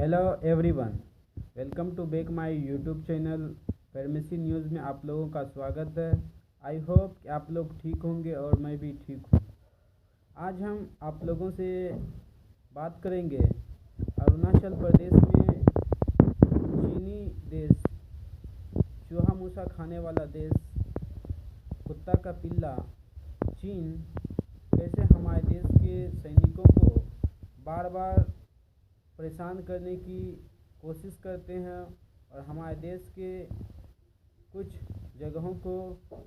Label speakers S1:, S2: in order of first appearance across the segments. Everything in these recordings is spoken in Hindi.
S1: Hello everyone, welcome to back my YouTube channel pharmacy news में आप लोगों का स्वागत है। आई होप कि आप लोग ठीक होंगे और मैं भी ठीक हूँ। आज हम आप लोगों से बात करेंगे अरुणाचल प्रदेश में चीनी देश, चूहा मूसा खाने वाला देश, कुत्ता का पिल्ला चीन कैसे हमारे देश के सैनिकों को बार बार परेशान करने की कोशिश करते हैं और हमारे देश के कुछ जगहों को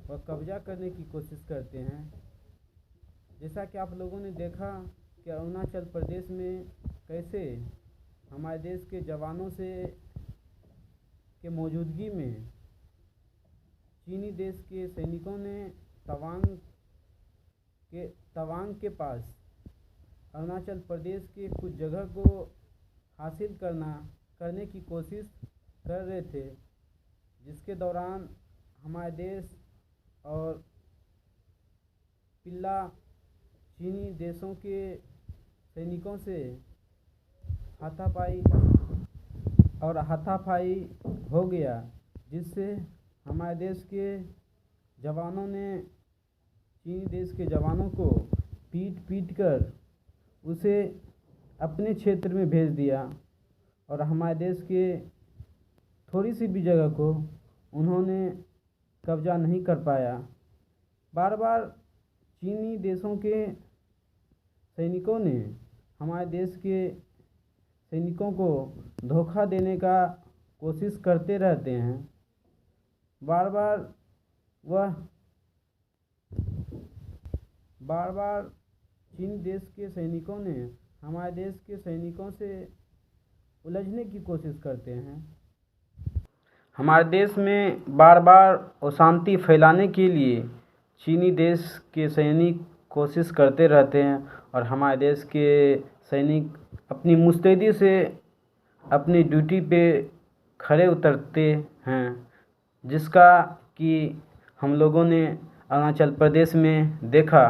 S1: वह कब्जा करने की कोशिश करते हैं। जैसा कि आप लोगों ने देखा कि अरुणाचल प्रदेश में कैसे हमारे देश के जवानों से के मौजूदगी में चीनी देश के सैनिकों ने तवांग के पास अरुणाचल प्रदेश के कुछ जगह को हासिल करने की कोशिश कर रहे थे, जिसके दौरान हमारे देश और पिल्ला चीनी देशों के सैनिकों से हाथापाई हो गया, जिससे हमारे देश के जवानों ने चीनी देश के जवानों को पीट कर उसे अपने क्षेत्र में भेज दिया और हमारे देश के थोड़ी सी भी जगह को उन्होंने कब्जा नहीं कर पाया। बार बार चीनी देशों के सैनिकों ने हमारे देश के सैनिकों को धोखा देने का कोशिश करते रहते हैं। बार बार चीन देश के सैनिकों ने हमारे देश के सैनिकों से उलझने की कोशिश करते हैं। हमारे देश में बार बार अशांति फैलाने के लिए चीनी देश के सैनिक कोशिश करते रहते हैं और हमारे देश के सैनिक अपनी मुस्तैदी से अपनी ड्यूटी पे खड़े उतरते हैं, जिसका कि हम लोगों ने अरुणाचल प्रदेश में देखा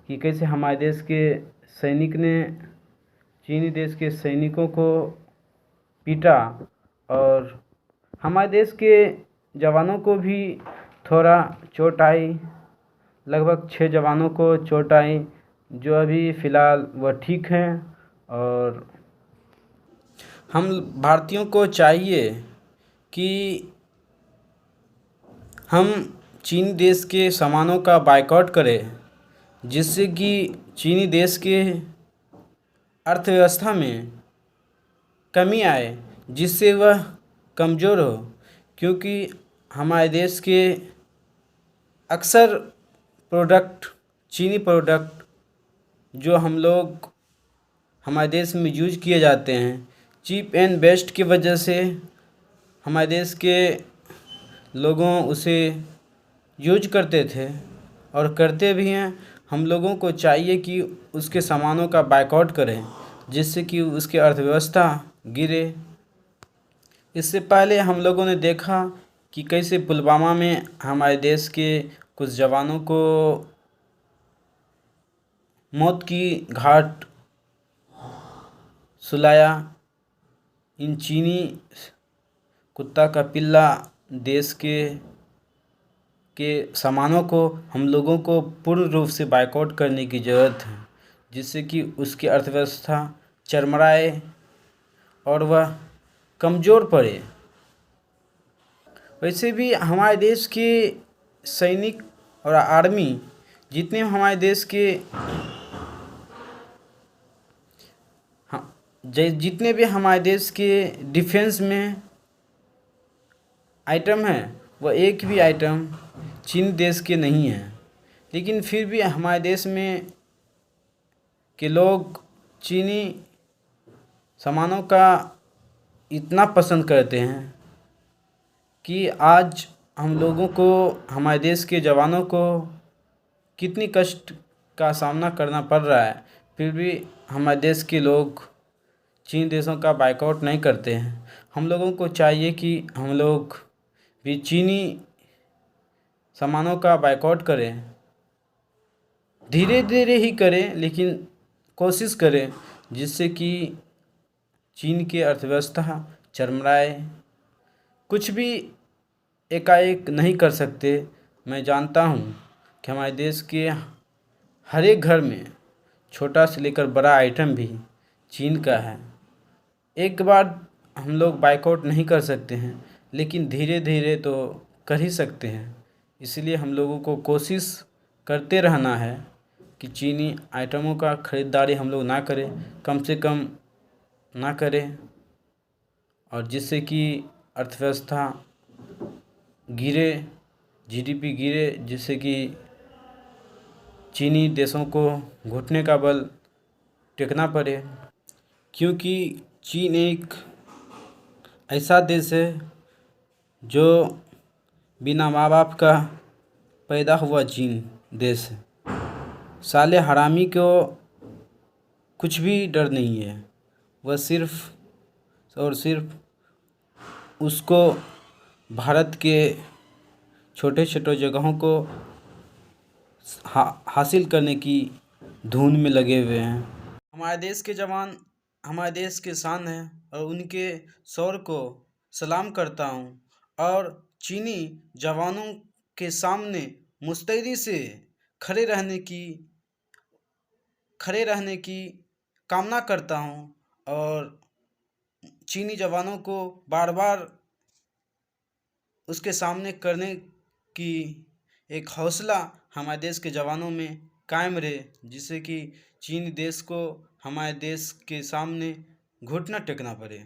S1: कि कैसे हमारे देश के सैनिक ने चीनी देश के सैनिकों को पीटा और हमारे देश के जवानों को भी थोड़ा चोट आई। लगभग 6 जवानों को चोट आई, जो अभी फ़िलहाल वह ठीक हैं। और हम भारतीयों को चाहिए कि हम चीनी देश के सामानों का बायकॉट करें, जिससे कि चीनी देश के अर्थव्यवस्था में कमी आए, जिससे वह कमज़ोर हो। क्योंकि हमारे देश के अक्सर चीनी प्रोडक्ट जो हमारे देश में यूज किए जाते हैं, चीप एंड बेस्ट की वजह से हमारे देश के लोगों उसे यूज करते थे और करते भी हैं। हम लोगों को चाहिए कि उसके सामानों का बायकॉट करें, जिससे कि उसकी अर्थव्यवस्था गिरे। इससे पहले हम लोगों ने देखा कि कैसे पुलवामा में हमारे देश के कुछ जवानों को मौत की घाट सुलाया। इन चीनी कुत्ता का पिल्ला देश के सामानों को हम लोगों को पूर्ण रूप से बायकॉट करने की ज़रूरत है, जिससे कि उसकी अर्थव्यवस्था चरमराए और वह कमज़ोर पड़े। वैसे भी हमारे देश के सैनिक और आर्मी जितने भी हमारे देश के डिफेंस में आइटम हैं, वह एक भी आइटम चीन देश के नहीं हैं। लेकिन फिर भी हमारे देश में के लोग चीनी सामानों का इतना पसंद करते हैं कि आज हम लोगों को, हमारे देश के जवानों को कितनी कष्ट का सामना करना पड़ रहा है, फिर भी हमारे देश के लोग चीन देशों का बायकॉट नहीं करते हैं। हम लोगों को चाहिए कि हम लोग भी चीनी सामानों का बायकॉट करें। धीरे धीरे ही करें, लेकिन कोशिश करें, जिससे कि चीन की अर्थव्यवस्था चरमराए। कुछ भी एकाएक नहीं कर सकते। मैं जानता हूँ कि हमारे देश के हर एक घर में छोटा से लेकर बड़ा आइटम भी चीन का है। एक बार हम लोग बाइकआउट नहीं कर सकते हैं, लेकिन धीरे धीरे तो कर ही सकते हैं। इसलिए हम लोगों को कोशिश करते रहना है कि चीनी आइटमों का ख़रीदारी हम लोग ना करें, कम से कम ना करें, और जिससे कि अर्थव्यवस्था गिरे, जीडीपी गिरे, जिससे कि चीनी देशों को घुटने का बल टेकना पड़े। क्योंकि चीन एक ऐसा देश है जो बिना माँ बाप का पैदा हुआ चीन देश है। साले हरामी को कुछ भी डर नहीं है। वह सिर्फ और सिर्फ उसको भारत के छोटे छोटे जगहों को हासिल करने की धुन में लगे हुए हैं। हमारे देश के जवान हमारे देश के शान हैं और उनके शौर्य को सलाम करता हूँ, और चीनी जवानों के सामने मुस्तैदी से खड़े रहने की कामना करता हूँ, और चीनी जवानों को बार बार उसके सामने करने की एक हौसला हमारे देश के जवानों में कायम रहे, जिससे कि चीनी देश को हमारे देश के सामने घुटना टेकना पड़े।